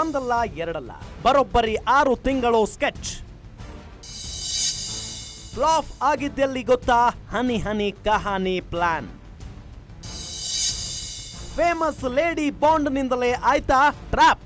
ಒಂದಲ್ಲ ಎರಡಲ್ಲ ಬರೋಬ್ಬರಿ 6 ತಿಂಗಳು ಸ್ಕೆಚ್. ಫ್ಲಾಪ್ ಆಗಿದ್ದೆಲ್ಲಿ ಗೊತ್ತಾ? ಹನಿ ಹನಿ ಕಹಾನಿ ಪ್ಲಾನ್. ಫೇಮಸ್ ಲೇಡಿ ಬಾಂಡ್ ನಿಂದಲೇ ಆಯ್ತಾ trap.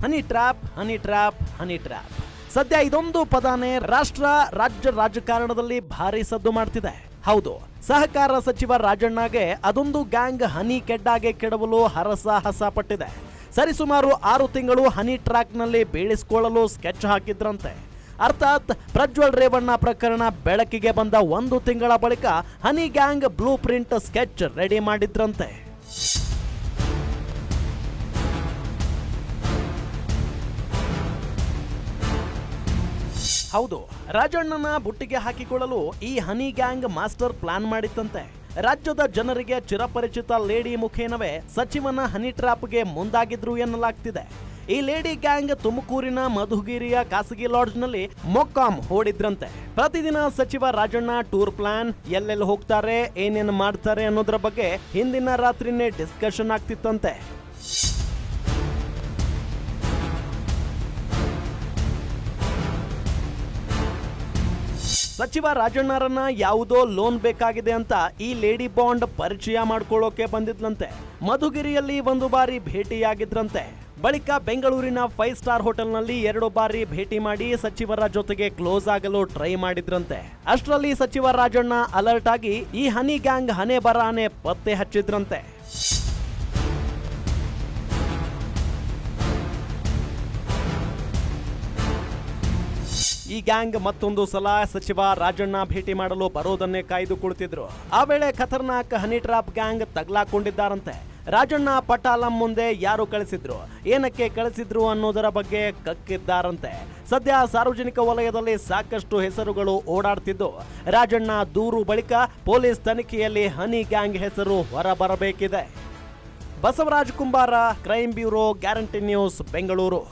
Honey trap, honey trap, honey trap. ಸದ್ಯ ಇದೊಂದು ಪದಾನೇ ರಾಷ್ಟ್ರ ರಾಜ್ಯ ರಾಜಕಾರಣದಲ್ಲಿ ಭಾರಿ ಸದ್ದು ಮಾಡ್ತಿದೆ. ಹೌದು, ಸಹಕಾರ ಸಚಿವ ರಾಜಣ್ಣಗೆ ಅದೊಂದು ಗ್ಯಾಂಗ್ ಹನಿ ಕೆಡ್ಡಾಗೆ ಕೆಡವಲು ಹರಸಾಹಸ ಪಟ್ಟಿದೆ. ಸರಿಸುಮಾರು 6 ತಿಂಗಳು ಹನಿ ಟ್ರ್ಯಾಕ್ ನಲ್ಲಿ ಬೀಳಿಸಿಕೊಳ್ಳಲು ಸ್ಕೆಚ್ ಹಾಕಿದ್ರಂತೆ. ಅರ್ಥಾತ್ ಪ್ರಜ್ವಲ್ ರೇವಣ್ಣ ಪ್ರಕರಣ ಬೆಳಕಿಗೆ ಬಂದ 1 ತಿಂಗಳ ಬಳಿಕ honey gang blueprint sketch ready ಮಾಡಿದ್ರಂತೆ. ಹೌದು, ರಾಜಣ್ಣನ ಬುಟ್ಟಿಗೆ ಹಾಕಿಕೊಳ್ಳಲು ಈ ಹನಿ ಗ್ಯಾಂಗ್ ಮಾಸ್ಟರ್ ಪ್ಲಾನ್ ಮಾಡಿತ್ತಂತೆ. ರಾಜ್ಯದ ಜನರಿಗೆ ಚಿರಪರಿಚಿತ ಲೇಡಿ ಮುಖೇನವೇ ಸಚಿವನ ಹನಿ ಟ್ರ್ಯಾಪ್ಗೆ ಮುಂದಾಗಿದ್ರು ಎನ್ನಲಾಗ್ತಿದೆ. ಈ ಲೇಡಿ ಗ್ಯಾಂಗ್ ತುಮಕೂರಿನ ಮಧುಗಿರಿಯ ಖಾಸಗಿ ಲಾಡ್ಜ್ನಲ್ಲಿ ಮೊಕ್ಕಾಂ ಹೂಡಿದ್ರಂತೆ. ಪ್ರತಿದಿನ ಸಚಿವ ರಾಜಣ್ಣ ಟೂರ್ ಪ್ಲಾನ್, ಎಲ್ಲೆಲ್ಲಿ ಹೋಗ್ತಾರೆ, ಏನೇನು ಮಾಡ್ತಾರೆ ಅನ್ನೋದ್ರ ಬಗ್ಗೆ ಹಿಂದಿನ ರಾತ್ರಿನೇ ಡಿಸ್ಕಷನ್ ಆಗ್ತಿತ್ತಂತೆ. ಸಚಿವ ರಾಜಣ್ಣರನ್ನ ಯಾವುದೋ ಲೋನ್ ಬೇಕಾಗಿದೆ ಅಂತ ಈ ಲೇಡಿ ಬಾಂಡ್ ಪರಿಚಯ ಮಾಡ್ಕೊಳ್ಳೋಕೆ ಬಂದಿದ್ಲಂತೆ. ಮಧುಗಿರಿಯಲ್ಲಿ 1 ಬಾರಿ ಭೇಟಿಯಾಗಿದ್ರಂತೆ. ಬಳಿಕ ಬೆಂಗಳೂರಿನ 5 ಸ್ಟಾರ್ ಹೋಟೆಲ್ನಲ್ಲಿ 2 ಬಾರಿ ಭೇಟಿ ಮಾಡಿ ಸಚಿವರ ಜೊತೆಗೆ ಕ್ಲೋಸ್ ಆಗಲು ಟ್ರೈ ಮಾಡಿದ್ರಂತೆ. ಅಷ್ಟರಲ್ಲಿ ಸಚಿವ ರಾಜಣ್ಣ ಅಲರ್ಟ್ ಆಗಿ ಈ ಹನಿ ಗ್ಯಾಂಗ್ ಹನೆ ಬರಾನೆ ಪತ್ತೆ ಹಚ್ಚಿದ್ರಂತೆ. ಈ ಗ್ಯಾಂಗ್ ಮತ್ತೊಂದು ಸಲ ಸಚಿವ ರಾಜಣ್ಣ ಭೇಟಿ ಮಾಡಲು ಬರೋದನ್ನೇ ಕಾಯ್ದು ಕುಳಿತಿದ್ರು. ಆ ವೇಳೆ ಖತರ್ನಾಕ್ ಹನಿ ಟ್ರಾಪ್ ಗ್ಯಾಂಗ್ ತಗ್ಲಾಕೊಂಡಿದ್ದಾರಂತೆ. ರಾಜಣ್ಣ ಪಟಾಲಂ ಮುಂದೆ ಯಾರು ಕಳಿಸಿದ್ರು, ಏನಕ್ಕೆ ಕಳಿಸಿದ್ರು ಅನ್ನೋದರ ಬಗ್ಗೆ ಕಕ್ಕಿದ್ದಾರಂತೆ. ಸದ್ಯ ಸಾರ್ವಜನಿಕ ವಲಯದಲ್ಲಿ ಸಾಕಷ್ಟು ಹೆಸರುಗಳು ಓಡಾಡ್ತಿದ್ದು, ರಾಜಣ್ಣ ದೂರು ಬಳಿಕ ಪೊಲೀಸ್ ತನಿಖೆಯಲ್ಲಿ ಹನಿ ಗ್ಯಾಂಗ್ ಹೆಸರು ಹೊರಬರಬೇಕಿದೆ. ಬಸವರಾಜ್ ಕುಂಬಾರ, crime bureau, guarantee news, Bengaluru.